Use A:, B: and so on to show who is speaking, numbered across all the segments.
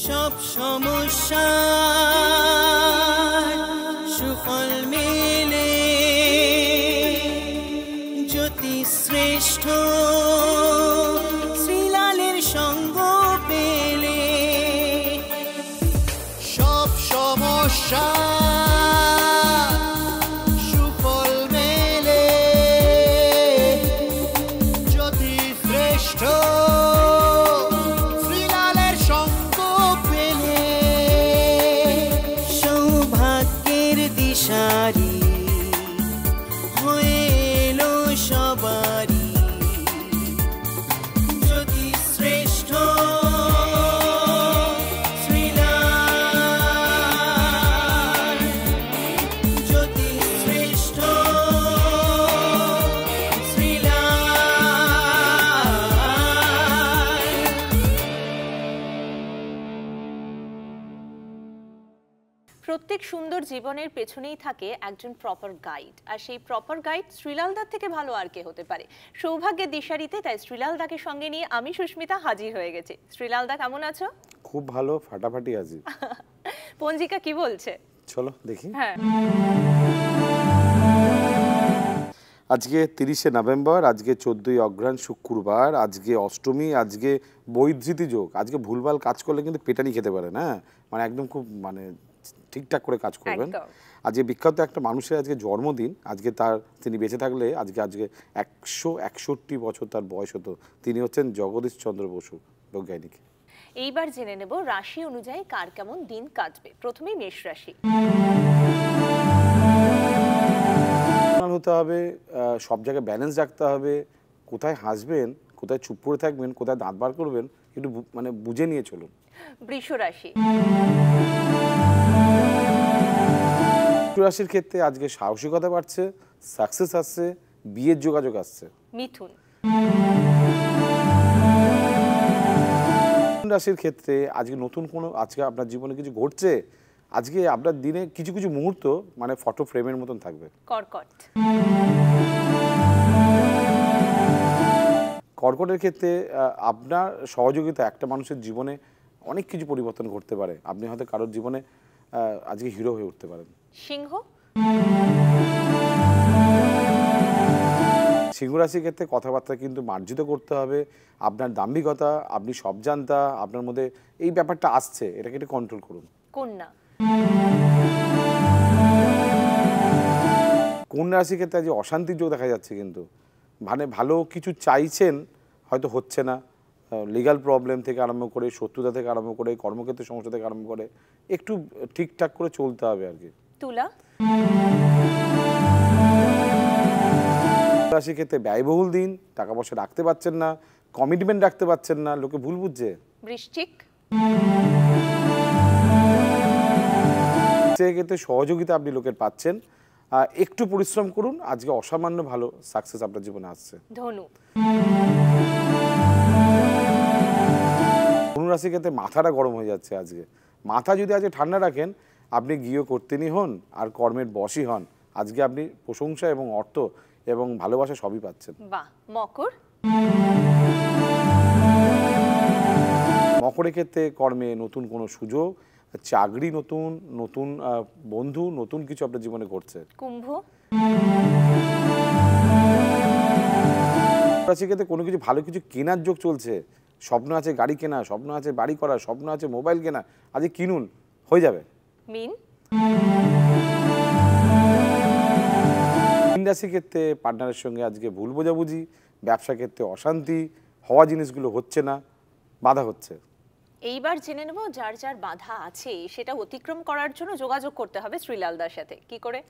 A: সব সমস্যা সুফল মেলে জ্যোতি শ্রেষ্ঠ শ্রীলালের সঙ্গ পেলে সব সমস্যা সুফল মেলে জ্যোতি শ্রেষ্ঠ শ্রীলালের সঙ্গ পেলে সৌভাগ্যের দিশারি হয়ে এলো সবারই জ্যোতি শ্রেষ্ঠ শ্রীলাল জ্যোতি শ্রেষ্ঠ
B: প্রত্যেক সুন্দর জীবনের পেছনেই থাকে একজন প্রপার গাইড, আর সেই প্রপার গাইড শ্রীলালদার থেকে ভালো আর কে হতে পারে। সৌভাগ্যের দিশারিতে তাই শ্রীলালদাকে সঙ্গে নিয়ে আমি সুস্মিতা হাজির হয়ে গেছি। শ্রীলালদা কেমন আছো?
C: খুব ভালো, ফাটাফাটি আছি।
B: পঞ্জিকা কি বলছে
C: চলো দেখি।
B: হ্যাঁ,
C: আজকে 30শে নভেম্বর, আজকে 14ই অগ্রহায়ণ শুক্রবার, আজকে অষ্টমী, আজকে বৈধৃতি যোগ। আজকে ভুলভাল কাজ করলে কিন্তু পেটানি খেতে পারেন। হ্যাঁ, মানে একদম খুব ঠিকঠাক করে কাজ করবেন। আজকে বিখ্যাত একটা মানুষের আজকে জন্মদিন। আজকে তিনি বেঁচে থাকলে আজকে 161 বছর তার বয়স হতো। তিনি হচ্ছেন জগদীশ চন্দ্র বসু, বৈজ্ঞানিক।
B: এইবার জেনে নেব রাশি অনুযায়ী কার কেমন দিন কাটবে। প্রথমেই মেষ রাশি।
C: হতে হবে, সব জায়গায় ব্যালেন্স রাখতে হবে। কোথায় হাসবেন, কোথায় চুপ করে থাকবেন, কোথায় দাঁত বার করবেন, একটু বুঝে নিয়ে চলুন।
B: বৃষ রাশি।
C: রাশির ক্ষেত্রে আজকে সাহসিকতা বাড়ছে, সাকসেস আসছে, বিয়ের যোগাযোগ আসছে।
B: মিথুন
C: রাশির ক্ষেত্রে আজকে নতুন কোনো আজকে আপনার জীবনে কিছু ঘটছে। আজকে আপনার দিনে কিছু কিছু মুহূর্ত ফটো ফ্রেমের মতন থাকবে।
B: কর্কট।
C: কর্কটের ক্ষেত্রে আপনার সহযোগিতা একটা মানুষের জীবনে অনেক কিছু পরিবর্তন করতে পারে। আপনি হয়তো কারোর জীবনে আজকে হিরো হয়ে উঠতে পারেন।
B: সিংহ।
C: সিংহ রাশির ক্ষেত্রে কথাবার্তা কিন্তু মার্জিত করতে হবে। আপনার দাম্ভিকতা, আপনি সব জানতা, আপনার মধ্যে এই ব্যাপারটা আসছে, এটাকে একটু কন্ট্রোল করুন।
B: কন্যা।
C: কন্যা রাশির ক্ষেত্রে আজ অশান্তির যোগ দেখা যাচ্ছে, কিন্তু ভালো কিছু চাইছেন, হয়তো হচ্ছে না। লিগ্যাল প্রবলেম থেকে আরম্ভ করে, শত্রুতা থেকে আরম্ভ করে, কর্মক্ষেত্রে সমস্যা থেকে আরম্ভ করে একটু ঠিকঠাক করে চলতে হবে আর কি।
B: তুলা।
C: রাশির ক্ষেত্রে ব্যয়বহুল দিন, টাকা পয়সা রাখতে পারছেন না, কমিটমেন্ট রাখতে পারছেন না, লোকে ভুল বুঝছে।
B: বৃশ্চিক।
C: সেক্ষেত্রে সহযোগিতা আপনি লোকের পাচ্ছেন, একটু পরিশ্রম করুন, আজকে অসামান্য ভালো সাকসেস আপনার জীবনে আসছে।
B: ধনু।
C: ধনু রাশির ক্ষেত্রে মাথাটা গরম হয়ে যাচ্ছে আজকে। মাথা যদি আজকে ঠান্ডা রাখেন, আপনি গৃহকর্ত্রী হন আর কর্মের বশই হন, আজকে আপনি প্রশংসা এবং অর্থ এবং ভালোবাসা সবই পাচ্ছেন।
B: বাহ। মকর।
C: মকরের ক্ষেত্রে কর্মে নতুন কোনো সুযোগ, চাকরি, নতুন বন্ধু, নতুন কিছু আপনার জীবনে ঘটছে।
B: কুম্ভ।
C: রাশির ক্ষেত্রে কোনো কিছু ভালো কিছু কেনার যোগ চলছে। স্বপ্ন আছে গাড়ি কেনা, স্বপ্ন আছে বাড়ি করা, স্বপ্ন আছে মোবাইল কেনা, আজকে কিনুন, হয়ে যাবে।
B: মীন।
C: মীন রাশির ক্ষেত্রে পার্টনারের সঙ্গে আজকে ভুল বোঝাবুঝি, ব্যবসা ক্ষেত্রে অশান্তি, হওয়া জিনিসগুলো হচ্ছে না, বাধা হচ্ছে।
B: এইবার জেনে নেব যার যার বাধা আছে সেটা অতিক্রম করার জন্য যোগাযোগ করতে হবে শ্রীলালদার সাথে। কি করে?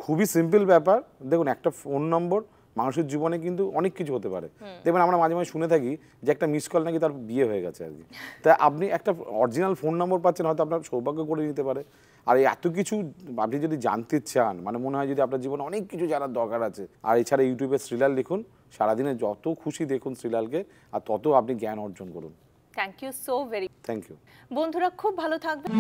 C: খুবই সিম্পল ব্যাপার। দেখুন, একটা ফোন নম্বর মানুষের জীবনে কিন্তু অনেক কিছু হতে পারে। দেখবেন আমরা মাঝে মাঝে শুনে থাকি যে একটা মিস কল নাকি তার বিয়ে হয়ে গেছে আর কি। তাই আপনি একটা অরিজিনাল ফোন নম্বর পাচ্ছেন, হয়তো আপনার সৌভাগ্য করে নিতে পারে। আর এত কিছু আপনি যদি জানতে চান, মনে হয় যদি আপনার জীবনে অনেক কিছু জানার দরকার আছে। আর এছাড়া ইউটিউবে শ্রীলাল লিখুন, সারাদিনে যত খুশি দেখুন শ্রীলালকে, আর তত আপনি জ্ঞান অর্জন করুন।
B: Thank you so very.
C: Thank you.
B: বন্ধুরা খুব ভালো থাকবেন।